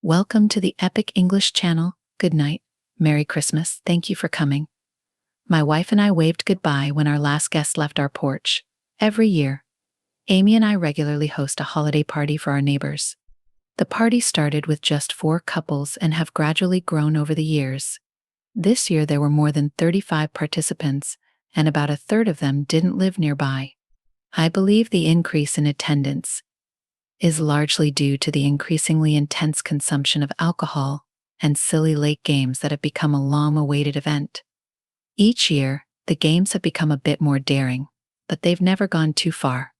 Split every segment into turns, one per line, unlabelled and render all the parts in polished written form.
Welcome to the Epic English channel. Good night. Merry Christmas. Thank you for coming. My wife and I waved goodbye when our last guest left our porch. Every year, Amy and I regularly host a holiday party for our neighbors. The party started with just 4 couples and have gradually grown over the years. This year there were more than 35 participants, and about a third of them didn't live nearby. I believe the increase in attendance is largely due to the increasingly intense consumption of alcohol and silly late games that have become a long-awaited event. Each year, the games have become a bit more daring, but they've never gone too far.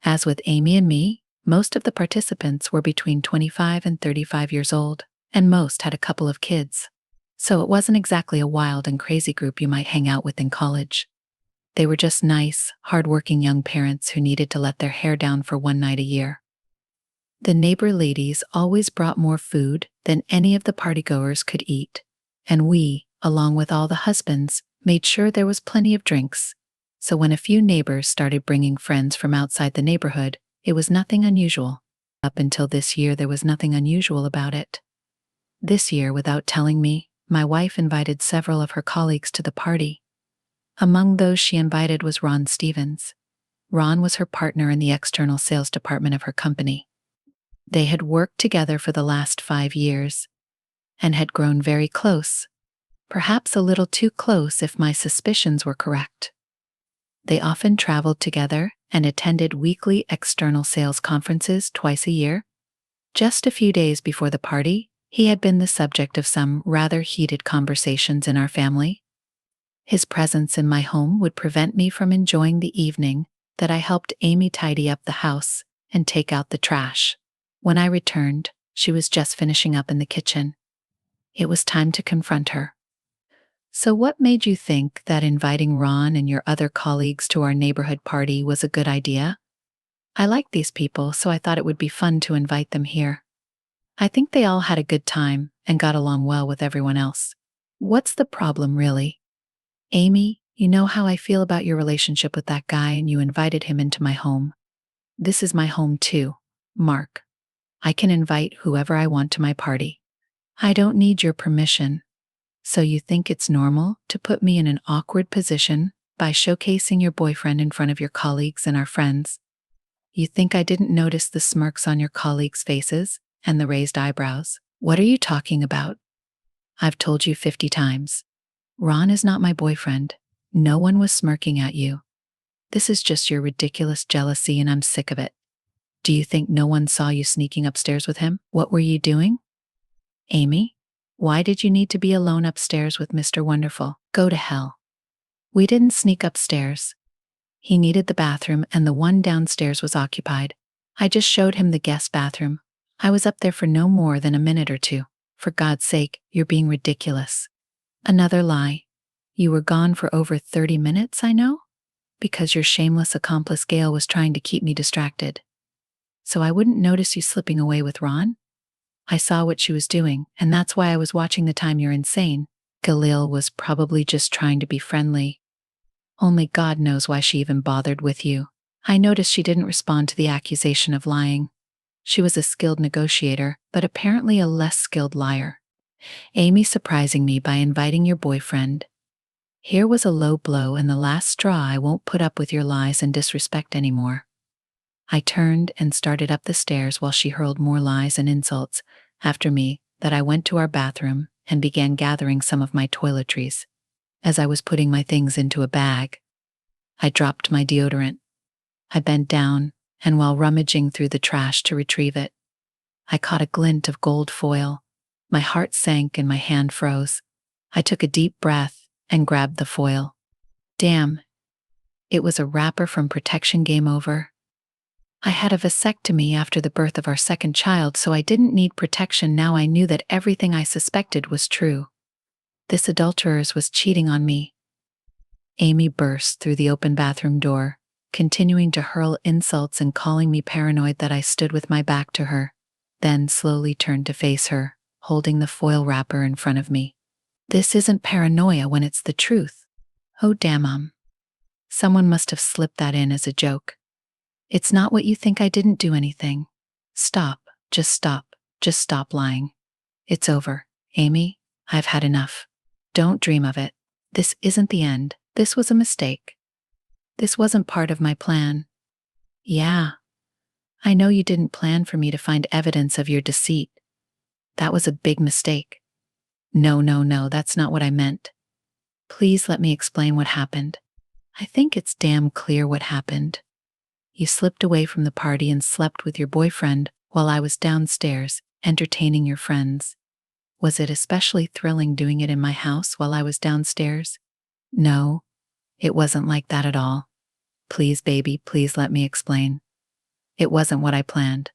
As with Amy and me, most of the participants were between 25 and 35 years old, and most had a couple of kids. So it wasn't exactly a wild and crazy group you might hang out with in college. They were just nice, hardworking young parents who needed to let their hair down for one night a year. The neighbor ladies always brought more food than any of the partygoers could eat, and we, along with all the husbands, made sure there was plenty of drinks. So when a few neighbors started bringing friends from outside the neighborhood, it was nothing unusual. Up until this year, there was nothing unusual about it. This year, without telling me, my wife invited several of her colleagues to the party. Among those she invited was Ron Stevens. Ron was her partner in the external sales department of her company. They had worked together for the last 5 years and had grown very close, perhaps a little too close if my suspicions were correct. They often traveled together and attended weekly external sales conferences twice a year. Just a few days before the party, he had been the subject of some rather heated conversations in our family. His presence in my home would prevent me from enjoying the evening that I helped Amy tidy up the house and take out the trash. When I returned, she was just finishing up in the kitchen. It was time to confront her. "So what made you think that inviting Ron and your other colleagues to our neighborhood party was a good idea?" "I like these people, so I thought it would be fun to invite them here. I think they all had a good time and got along well with everyone else." "What's the problem, really?" "Amy, you know how I feel about your relationship with that guy, and you invited him into my home. This is my home too, Mark. I can invite whoever I want to my party. I don't need your permission. So you think it's normal to put me in an awkward position by showcasing your boyfriend in front of your colleagues and our friends? You think I didn't notice the smirks on your colleagues' faces and the raised eyebrows? What are you talking about? I've told you 50 times. Ron is not my boyfriend. No one was smirking at you. This is just your ridiculous jealousy, and I'm sick of it. Do you think no one saw you sneaking upstairs with him? What were you doing? Amy, why did you need to be alone upstairs with Mr. Wonderful? Go to hell. We didn't sneak upstairs. He needed the bathroom and the one downstairs was occupied. I just showed him the guest bathroom. I was up there for no more than a minute or two. For God's sake, you're being ridiculous." "Another lie. You were gone for over 30 minutes, I know? Because your shameless accomplice Gail was trying to keep me distracted. So I wouldn't notice you slipping away with Ron? I saw what she was doing, and that's why I was watching the time. You're insane." Galil was probably just trying to be friendly. Only God knows why she even bothered with you. I noticed she didn't respond to the accusation of lying. She was a skilled negotiator, but apparently a less skilled liar. Amy surprising me by inviting your boyfriend. Here was a low blow and the last straw. I won't put up with your lies and disrespect anymore. I turned and started up the stairs while she hurled more lies and insults after me. That I went to our bathroom and began gathering some of my toiletries. As I was putting my things into a bag, I dropped my deodorant. I bent down, and while rummaging through the trash to retrieve it, I caught a glint of gold foil. My heart sank and my hand froze. I took a deep breath and grabbed the foil. Damn, it was a wrapper from Protection Game Over. I had a vasectomy after the birth of our second child, so I didn't need protection. Now I knew that everything I suspected was true. This adulterers was cheating on me. Amy burst through the open bathroom door, continuing to hurl insults and calling me paranoid that I stood with my back to her, then slowly turned to face her, holding the foil wrapper in front of me. This isn't paranoia when it's the truth. Oh damn, someone must have slipped that in as a joke. It's not what you think. I didn't do anything. Stop, just stop. Just stop lying. It's over. Amy, I've had enough. Don't dream of it. This isn't the end. This was a mistake. This wasn't part of my plan. Yeah, I know you didn't plan for me to find evidence of your deceit. That was a big mistake. No, that's not what I meant. Please let me explain what happened. I think it's damn clear what happened. You slipped away from the party and slept with your boyfriend while I was downstairs, entertaining your friends. Was it especially thrilling doing it in my house while I was downstairs? No, it wasn't like that at all. Please, baby, please let me explain. It wasn't what I planned.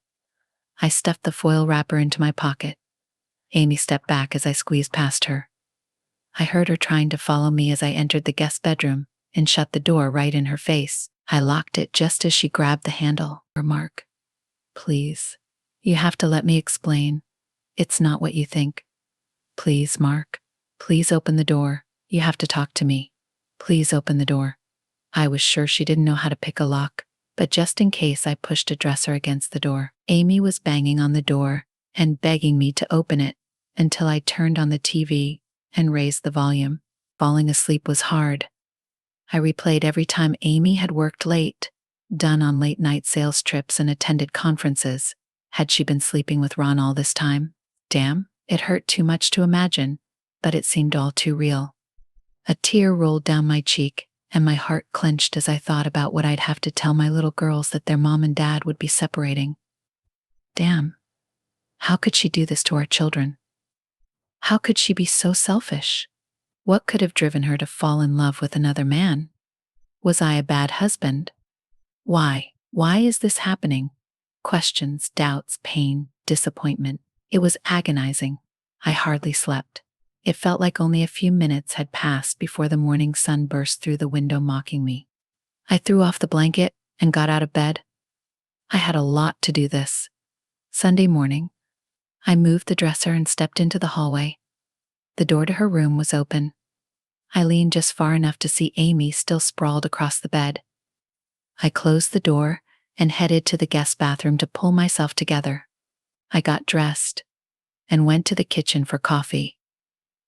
I stuffed the foil wrapper into my pocket. Amy stepped back as I squeezed past her. I heard her trying to follow me as I entered the guest bedroom and shut the door right in her face. I locked it just as she grabbed the handle. Mark, please. You have to let me explain. It's not what you think. Please, Mark. Please open the door. You have to talk to me. Please open the door. I was sure she didn't know how to pick a lock, but just in case I pushed a dresser against the door. Amy was banging on the door and begging me to open it until I turned on the TV and raised the volume. Falling asleep was hard. I replayed every time Amy had worked late, done on late-night sales trips and attended conferences. Had she been sleeping with Ron all this time? Damn, it hurt too much to imagine, but it seemed all too real. A tear rolled down my cheek, and my heart clenched as I thought about what I'd have to tell my little girls that their mom and dad would be separating. Damn, how could she do this to our children? How could she be so selfish? What could have driven her to fall in love with another man? Was I a bad husband? Why? Why is this happening? Questions, doubts, pain, disappointment. It was agonizing. I hardly slept. It felt like only a few minutes had passed before the morning sun burst through the window mocking me. I threw off the blanket and got out of bed. I had a lot to do this. Sunday morning, I moved the dresser and stepped into the hallway. The door to her room was open. I leaned just far enough to see Amy still sprawled across the bed. I closed the door and headed to the guest bathroom to pull myself together. I got dressed and went to the kitchen for coffee.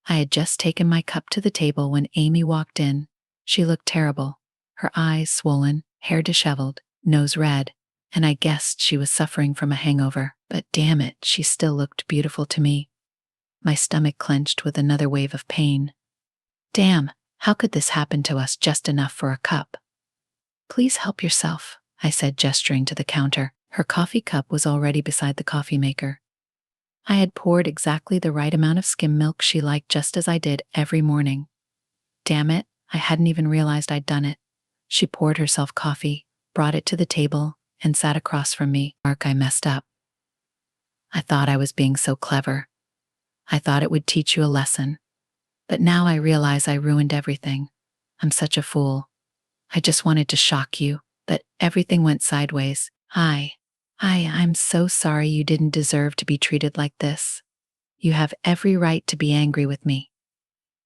I had just taken my cup to the table when Amy walked in. She looked terrible, her eyes swollen, hair disheveled, nose red, and I guessed she was suffering from a hangover. But damn it, she still looked beautiful to me. My stomach clenched with another wave of pain. Damn, how could this happen to us just enough for a cup? Please help yourself, I said, gesturing to the counter. Her coffee cup was already beside the coffee maker. I had poured exactly the right amount of skim milk she liked, just as I did every morning. Damn it, I hadn't even realized I'd done it. She poured herself coffee, brought it to the table, and sat across from me. Mark, I messed up. I thought I was being so clever. I thought it would teach you a lesson. But now I realize I ruined everything. I'm such a fool. I just wanted to shock you, but everything went sideways. I'm so sorry. You didn't deserve to be treated like this. You have every right to be angry with me.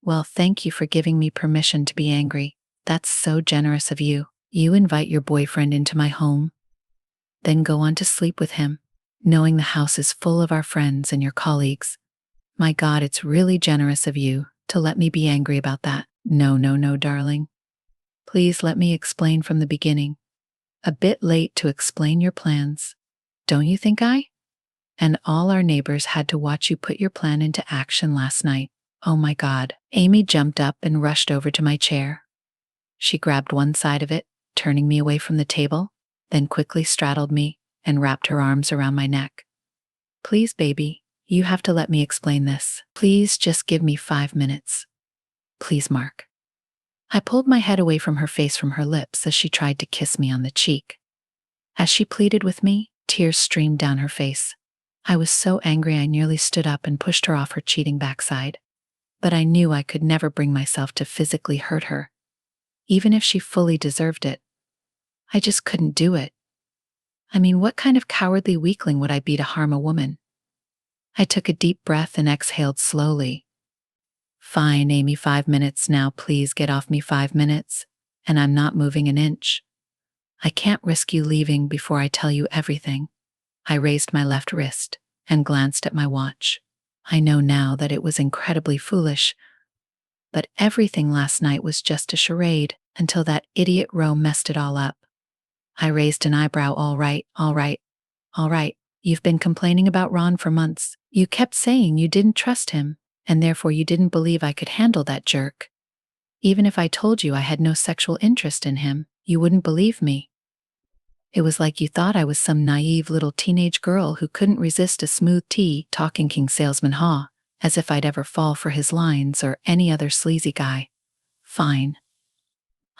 Well, thank you for giving me permission to be angry. That's so generous of you. You invite your boyfriend into my home, then go on to sleep with him, knowing the house is full of our friends and your colleagues. My God, it's really generous of you to let me be angry about that. No, darling. Please let me explain from the beginning. A bit late to explain your plans, don't you think I? And all our neighbors had to watch you put your plan into action last night. Oh my God. Amy jumped up and rushed over to my chair. She grabbed one side of it, turning me away from the table, then quickly straddled me and wrapped her arms around my neck. Please, baby, you have to let me explain this. Please just give me 5 minutes. Please, Mark. I pulled my head away from her face, from her lips, as she tried to kiss me on the cheek. As she pleaded with me, tears streamed down her face. I was so angry I nearly stood up and pushed her off her cheating backside. But I knew I could never bring myself to physically hurt her, even if she fully deserved it. I just couldn't do it. I mean, what kind of cowardly weakling would I be to harm a woman? I took a deep breath and exhaled slowly. Fine, Amy, 5 minutes now. Please get off me. 5 minutes, and I'm not moving an inch. I can't risk you leaving before I tell you everything. I raised my left wrist and glanced at my watch. I know now that it was incredibly foolish, but everything last night was just a charade until that idiot Ro messed it all up. I raised an eyebrow. All right, all right, all right. You've been complaining about Ron for months. You kept saying you didn't trust him, and therefore you didn't believe I could handle that jerk. Even if I told you I had no sexual interest in him, you wouldn't believe me. It was like you thought I was some naive little teenage girl who couldn't resist a smooth tea-talking king salesman as if I'd ever fall for his lines or any other sleazy guy. Fine.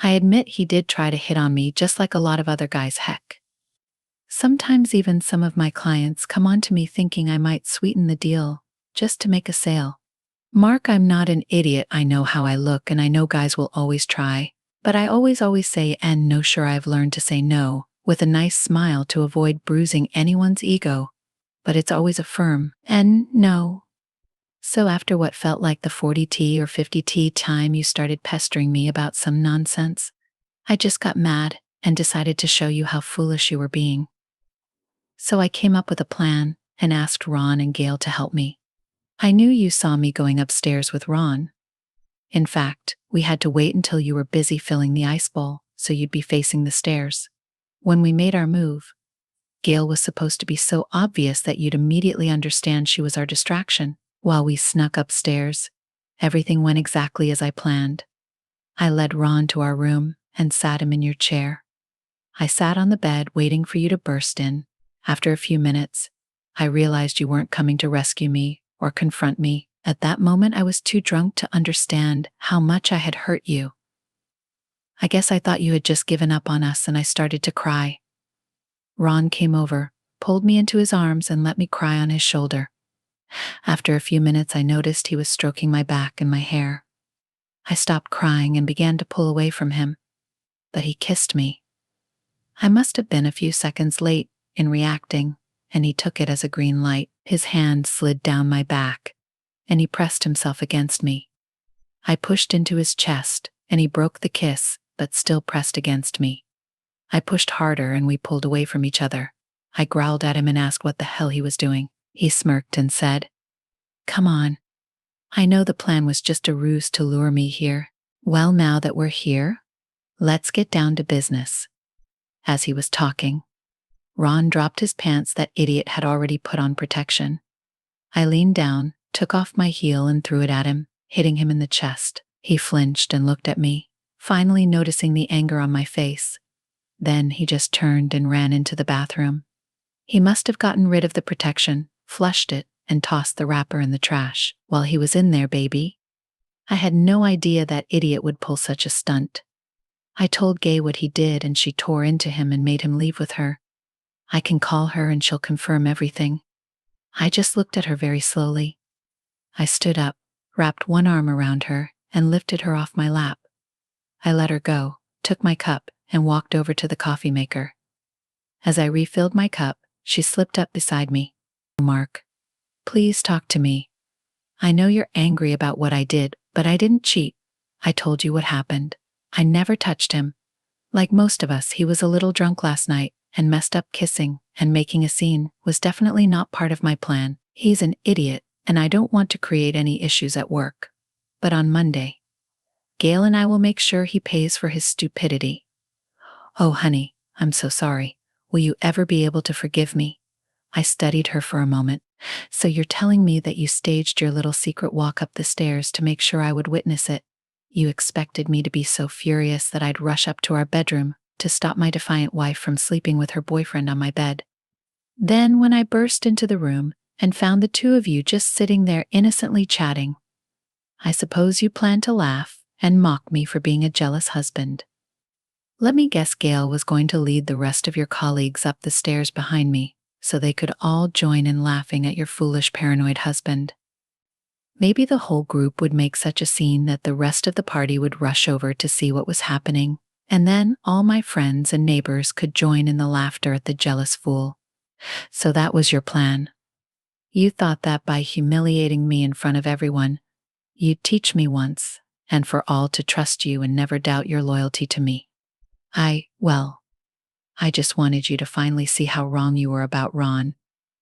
I admit he did try to hit on me just like a lot of other guys, heck. Sometimes even some of my clients come on to me thinking I might sweeten the deal just to make a sale. Mark, I'm not an idiot. I know how I look and I know guys will always try, but I always say and no. Sure, I've learned to say no with a nice smile to avoid bruising anyone's ego, but it's always a firm and no. So after what felt like the 40T or 50T time you started pestering me about some nonsense, I just got mad and decided to show you how foolish you were being. So I came up with a plan and asked Ron and Gail to help me. I knew you saw me going upstairs with Ron. In fact, we had to wait until you were busy filling the ice bowl so you'd be facing the stairs. When we made our move, Gail was supposed to be so obvious that you'd immediately understand she was our distraction. While we snuck upstairs, everything went exactly as I planned. I led Ron to our room and sat him in your chair. I sat on the bed waiting for you to burst in. After a few minutes, I realized you weren't coming to rescue me or confront me. At that moment, I was too drunk to understand how much I had hurt you. I guess I thought you had just given up on us and I started to cry. Ron came over, pulled me into his arms and let me cry on his shoulder. After a few minutes, I noticed he was stroking my back and my hair. I stopped crying and began to pull away from him, but he kissed me. I must have been a few seconds late in reacting, and he took it as a green light. His hand slid down my back, and he pressed himself against me. I pushed into his chest, and he broke the kiss, but still pressed against me. I pushed harder and we pulled away from each other. I growled at him and asked what the hell he was doing. He smirked and said, "Come on. I know the plan was just a ruse to lure me here. Well, now that we're here, let's get down to business." As he was talking, Ron dropped his pants. That idiot had already put on protection. I leaned down, took off my heel and threw it at him, hitting him in the chest. He flinched and looked at me, finally noticing the anger on my face. Then he just turned and ran into the bathroom. He must have gotten rid of the protection, flushed it, and tossed the wrapper in the trash. While he was in there, baby. I had no idea that idiot would pull such a stunt. I told Gay what he did and she tore into him and made him leave with her. I can call her and she'll confirm everything. I just looked at her very slowly. I stood up, wrapped one arm around her, and lifted her off my lap. I let her go, took my cup, and walked over to the coffee maker. As I refilled my cup, she slipped up beside me. "Mark, please talk to me. I know you're angry about what I did, but I didn't cheat. I told you what happened. I never touched him. Like most of us, he was a little drunk last night, and messed up. Kissing and making a scene was definitely not part of my plan. He's an idiot, and I don't want to create any issues at work. But on Monday, Gail and I will make sure he pays for his stupidity." "Oh, honey, I'm so sorry. Will you ever be able to forgive me?" I studied her for a moment. "So you're telling me that you staged your little secret walk up the stairs to make sure I would witness it? You expected me to be so furious that I'd rush up to our bedroom to stop my defiant wife from sleeping with her boyfriend on my bed. Then when I burst into the room and found the two of you just sitting there innocently chatting, I suppose you planned to laugh and mock me for being a jealous husband. Let me guess, Gail was going to lead the rest of your colleagues up the stairs behind me, so they could all join in laughing at your foolish paranoid husband. Maybe the whole group would make such a scene that the rest of the party would rush over to see what was happening, and then all my friends and neighbors could join in the laughter at the jealous fool. So that was your plan. You thought that by humiliating me in front of everyone, you'd teach me once and for all to trust you and never doubt your loyalty to me. I just wanted you to finally see how wrong you were about Ron,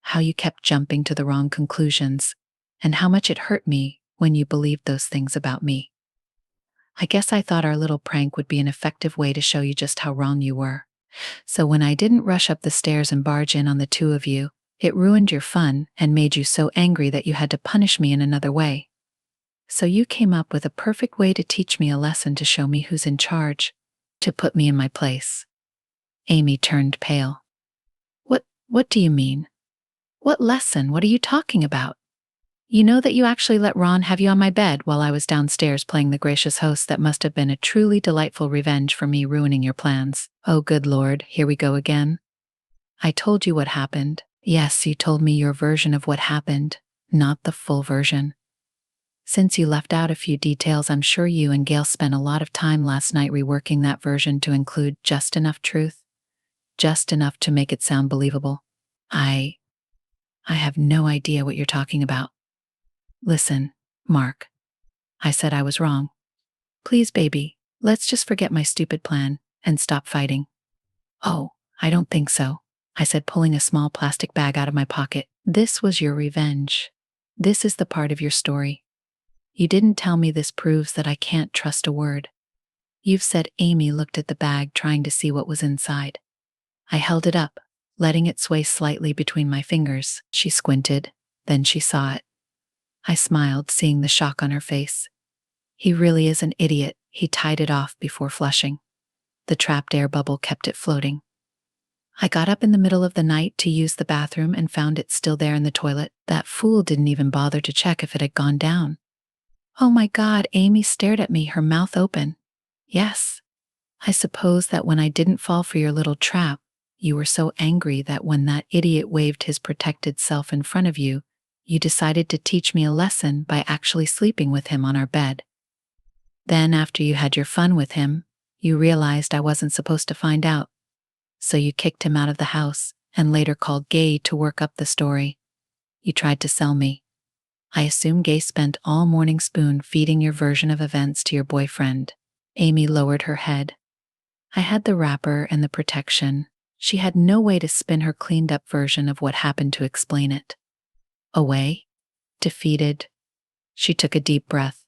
how you kept jumping to the wrong conclusions, and how much it hurt me when you believed those things about me. I guess I thought our little prank would be an effective way to show you just how wrong you were. So when I didn't rush up the stairs and barge in on the two of you, it ruined your fun and made you so angry that you had to punish me in another way. So you came up with a perfect way to teach me a lesson, to show me who's in charge, to put me in my place. Amy turned pale. What do you mean? What lesson? What are you talking about? You know that you actually let Ron have you on my bed while I was downstairs playing the gracious host. That must have been a truly delightful revenge for me ruining your plans. Oh, good Lord, here we go again. I told you what happened. Yes, you told me your version of what happened, not the full version. Since you left out a few details, I'm sure you and Gail spent a lot of time last night reworking that version to include just enough truth, just enough to make it sound believable. I have no idea what you're talking about. Listen, Mark. I said I was wrong. Please, baby, let's just forget my stupid plan and stop fighting. Oh, I don't think so, I said, pulling a small plastic bag out of my pocket. This was your revenge. This is the part of your story. You didn't tell me. This proves that I can't trust a word you've said. Amy looked at the bag, trying to see what was inside. I held it up, letting it sway slightly between my fingers. She squinted, then she saw it. I smiled, seeing the shock on her face. He really is an idiot. He tied it off before flushing. The trapped air bubble kept it floating. I got up in the middle of the night to use the bathroom and found it still there in the toilet. That fool didn't even bother to check if it had gone down. Oh my God, Amy stared at me, her mouth open. Yes. I suppose that when I didn't fall for your little trap, you were so angry that when that idiot waved his protected self in front of you, you decided to teach me a lesson by actually sleeping with him on our bed. Then, after you had your fun with him, you realized I wasn't supposed to find out. So you kicked him out of the house and later called Gay to work up the story. You tried to sell me. I assume Gay spent all morning spoon-feeding your version of events to your boyfriend. Amy lowered her head. I had the wrapper and the protection. She had no way to spin her cleaned-up version of what happened to explain it. Away? Defeated? She took a deep breath.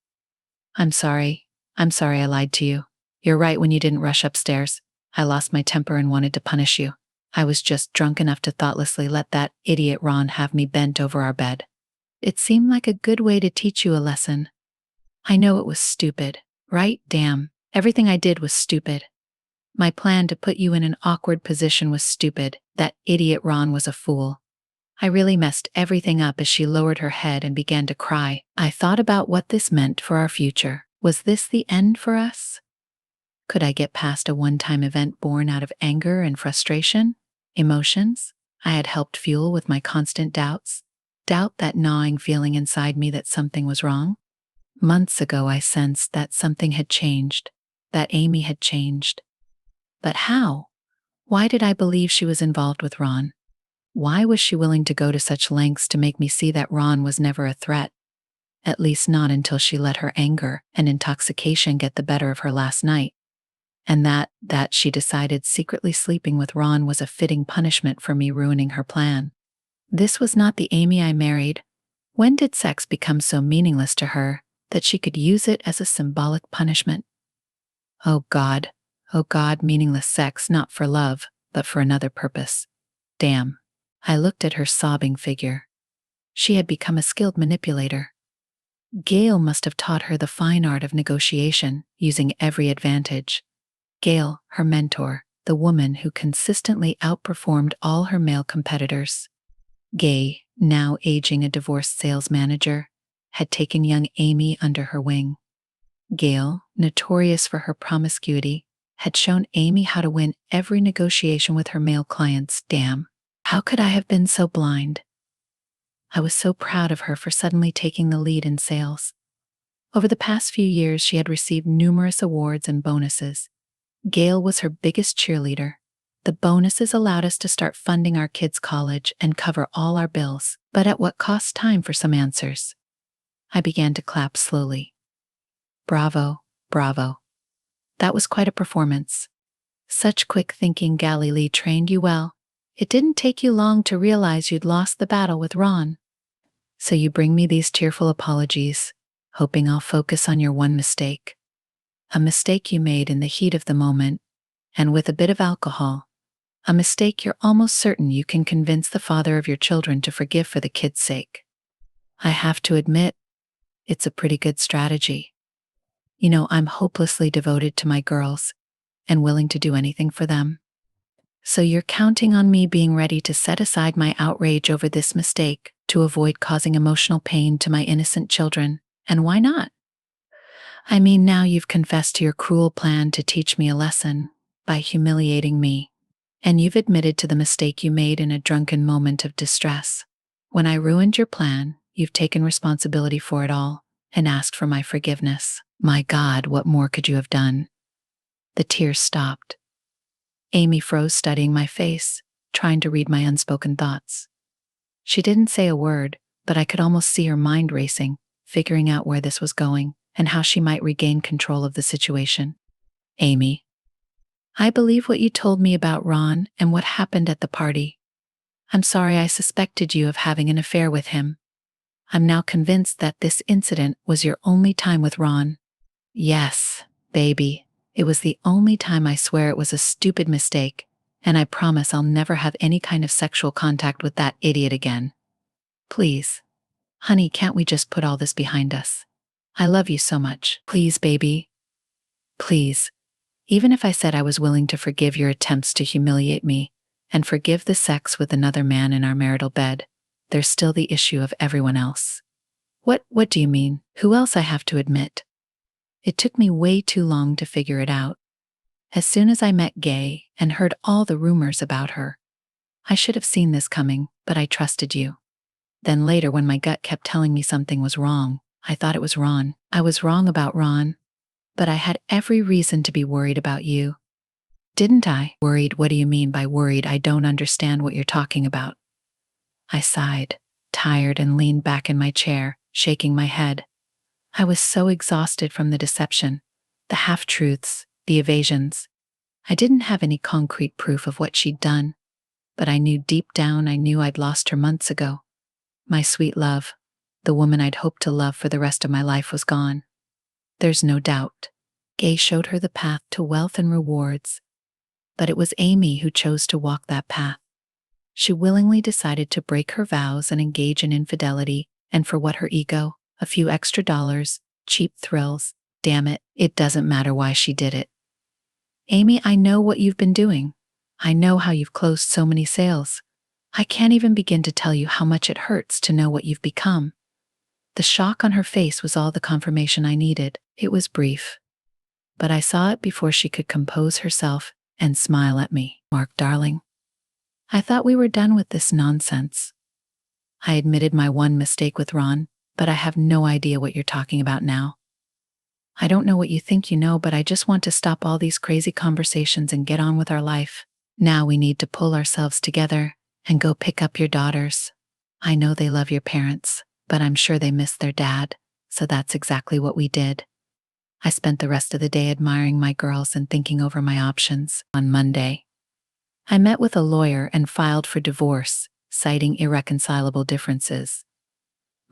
I'm sorry I lied to you. You're right, when you didn't rush upstairs, I lost my temper and wanted to punish you. I was just drunk enough to thoughtlessly let that idiot Ron have me bent over our bed. It seemed like a good way to teach you a lesson. I know it was stupid, right? Damn, everything I did was stupid. My plan to put you in an awkward position was stupid. That idiot Ron was a fool. I really messed everything up. As she lowered her head and began to cry, I thought about what this meant for our future. Was this the end for us? Could I get past a one-time event born out of anger and frustration? Emotions I had helped fuel with my constant doubts? Doubt, that gnawing feeling inside me that something was wrong? Months ago I sensed that something had changed, that Amy had changed. But how? Why did I believe she was involved with Ron? Why was she willing to go to such lengths to make me see that Ron was never a threat? At least not until she let her anger and intoxication get the better of her last night. And that she decided secretly sleeping with Ron was a fitting punishment for me ruining her plan. This was not the Amy I married. When did sex become so meaningless to her that she could use it as a symbolic punishment? Oh God, meaningless sex, not for love, but for another purpose. Damn. I looked at her sobbing figure. She had become a skilled manipulator. Gail must have taught her the fine art of negotiation, using every advantage. Gail, her mentor, the woman who consistently outperformed all her male competitors. Gay, now aging a divorced sales manager, had taken young Amy under her wing. Gail, notorious for her promiscuity, had shown Amy how to win every negotiation with her male clients. Damn, how could I have been so blind? I was so proud of her for suddenly taking the lead in sales. Over the past few years, she had received numerous awards and bonuses. Gail was her biggest cheerleader. The bonuses allowed us to start funding our kids' college and cover all our bills, but at what cost? Time for some answers. I began to clap slowly. Bravo, bravo. That was quite a performance. Such quick thinking. Galilee trained you well. It didn't take you long to realize you'd lost the battle with Ron. So you bring me these tearful apologies, hoping I'll focus on your one mistake. A mistake you made in the heat of the moment, and with a bit of alcohol. A mistake you're almost certain you can convince the father of your children to forgive for the kid's sake. I have to admit, it's a pretty good strategy. You know, I'm hopelessly devoted to my girls and willing to do anything for them. So you're counting on me being ready to set aside my outrage over this mistake to avoid causing emotional pain to my innocent children, and why not? I mean, now you've confessed to your cruel plan to teach me a lesson by humiliating me, and you've admitted to the mistake you made in a drunken moment of distress. When I ruined your plan, you've taken responsibility for it all and asked for my forgiveness. My God, what more could you have done? The tears stopped. Amy froze, studying my face, trying to read my unspoken thoughts. She didn't say a word, but I could almost see her mind racing, figuring out where this was going and how she might regain control of the situation. Amy, I believe what you told me about Ron and what happened at the party. I'm sorry I suspected you of having an affair with him. I'm now convinced that this incident was your only time with Ron. Yes, baby, it was the only time. I swear it was a stupid mistake, and I promise I'll never have any kind of sexual contact with that idiot again. Please, honey, can't we just put all this behind us? I love you so much. Please, baby. Please. Even if I said I was willing to forgive your attempts to humiliate me and forgive the sex with another man in our marital bed, there's still the issue of everyone else. What do you mean? Who else? I have to admit. It took me way too long to figure it out. As soon as I met Gay and heard all the rumors about her, I should have seen this coming, but I trusted you. Then later, when my gut kept telling me something was wrong, I thought it was Ron. I was wrong about Ron, but I had every reason to be worried about you. Didn't I? Worried? What do you mean by worried? I don't understand what you're talking about. I sighed, tired, and leaned back in my chair, shaking my head. I was so exhausted from the deception, the half-truths, the evasions. I didn't have any concrete proof of what she'd done, but I knew deep down I'd lost her months ago. My sweet love, the woman I'd hoped to love for the rest of my life, was gone. There's no doubt. Gay showed her the path to wealth and rewards, but it was Amy who chose to walk that path. She willingly decided to break her vows and engage in infidelity, and for what? Her ego, a few extra dollars, cheap thrills. Damn it, it doesn't matter why she did it. Amy, I know what you've been doing. I know how you've closed so many sales. I can't even begin to tell you how much it hurts to know what you've become. The shock on her face was all the confirmation I needed. It was brief, but I saw it before she could compose herself and smile at me. Mark, darling, I thought we were done with this nonsense. I admitted my one mistake with Ron, but I have no idea what you're talking about now. I don't know what you think you know, but I just want to stop all these crazy conversations and get on with our life. Now we need to pull ourselves together and go pick up your daughters. I know they love your parents, but I'm sure they miss their dad, so that's exactly what we did. I spent the rest of the day admiring my girls and thinking over my options. On Monday, I met with a lawyer and filed for divorce, citing irreconcilable differences.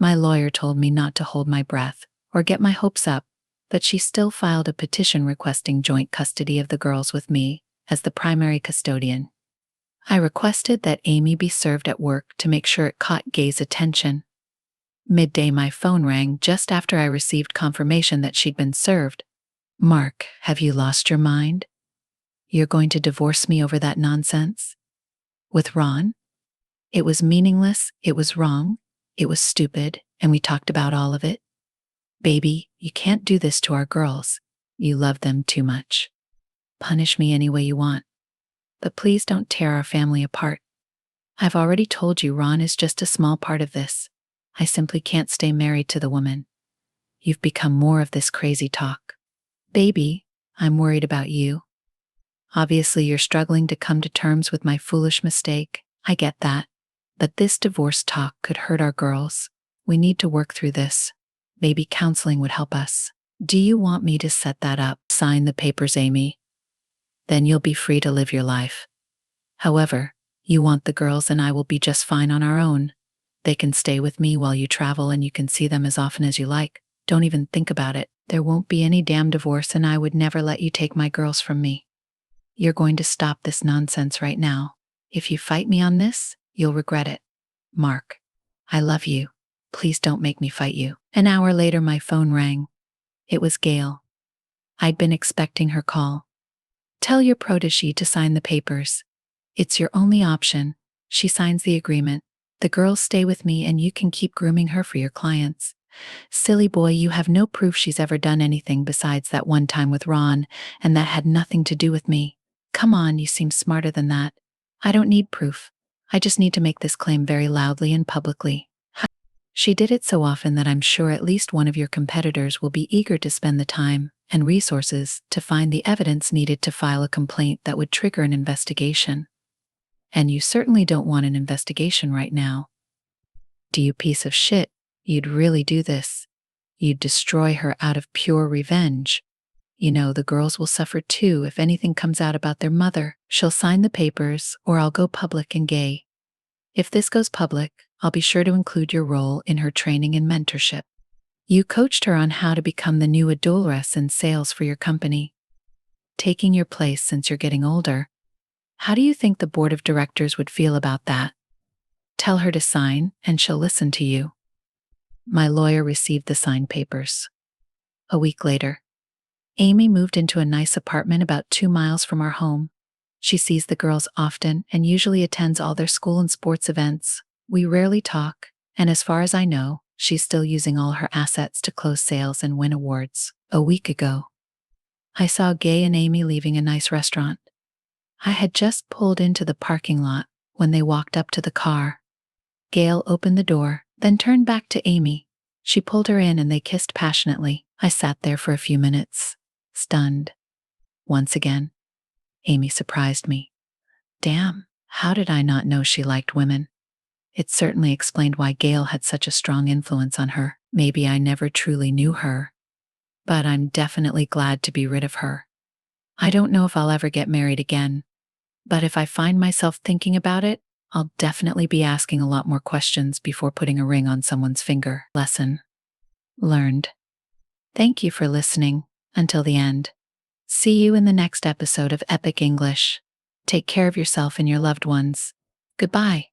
My lawyer told me not to hold my breath or get my hopes up, but she still filed a petition requesting joint custody of the girls with me as the primary custodian. I requested that Amy be served at work to make sure it caught Gay's attention. Midday, my phone rang just after I received confirmation that she'd been served. Mark, have you lost your mind? You're going to divorce me over that nonsense? With Ron? It was meaningless, it was wrong, it was stupid, and we talked about all of it. Baby, you can't do this to our girls. You love them too much. Punish me any way you want, but please don't tear our family apart. I've already told you Ron is just a small part of this. I simply can't stay married to the woman. You've become more of this crazy talk. Baby, I'm worried about you. Obviously, you're struggling to come to terms with my foolish mistake. I get that. But this divorce talk could hurt our girls. We need to work through this. Maybe counseling would help us. Do you want me to set that up? Sign the papers, Amy. Then you'll be free to live your life. However, You want the girls and I will be just fine on our own. They can stay with me while you travel and you can see them as often as you like. Don't even think about it. There won't be any damn divorce and I would never let you take my girls from me. You're going to stop this nonsense right now. If you fight me on this, you'll regret it. Mark. I love you. Please don't make me fight you. An hour later, my phone rang. It was Gail. I'd been expecting her call. Tell your protégé to sign the papers. It's your only option. She signs the agreement. The girls stay with me and you can keep grooming her for your clients. Silly boy, you have no proof she's ever done anything besides that one time with Ron, and that had nothing to do with me. Come on, you seem smarter than that. I don't need proof. I just need to make this claim very loudly and publicly. She did it so often that I'm sure at least one of your competitors will be eager to spend the time and resources to find the evidence needed to file a complaint that would trigger an investigation. And you certainly don't want an investigation right now. Do you piece of shit? You'd really do this. You'd destroy her out of pure revenge. You know, the girls will suffer too if anything comes out about their mother. She'll sign the papers or I'll go public and gay. If this goes public, I'll be sure to include your role in her training and mentorship. You coached her on how to become the new adulteress in sales for your company. Taking your place since you're getting older. How do you think the board of directors would feel about that? Tell her to sign and she'll listen to you. My lawyer received the signed papers. A week later, Amy moved into a nice apartment about 2 miles from our home. She sees the girls often and usually attends all their school and sports events. We rarely talk, and as far as I know, she's still using all her assets to close sales and win awards. A week ago, I saw Gay and Amy leaving a nice restaurant. I had just pulled into the parking lot when they walked up to the car. Gail opened the door, then turned back to Amy. She pulled her in and they kissed passionately. I sat there for a few minutes, stunned. Once again, Amy surprised me. Damn, how did I not know she liked women? It certainly explained why Gail had such a strong influence on her. Maybe I never truly knew her. But I'm definitely glad to be rid of her. I don't know if I'll ever get married again. But if I find myself thinking about it, I'll definitely be asking a lot more questions before putting a ring on someone's finger. Lesson learned. Thank you for listening until the end. See you in the next episode of Epic English. Take care of yourself and your loved ones. Goodbye.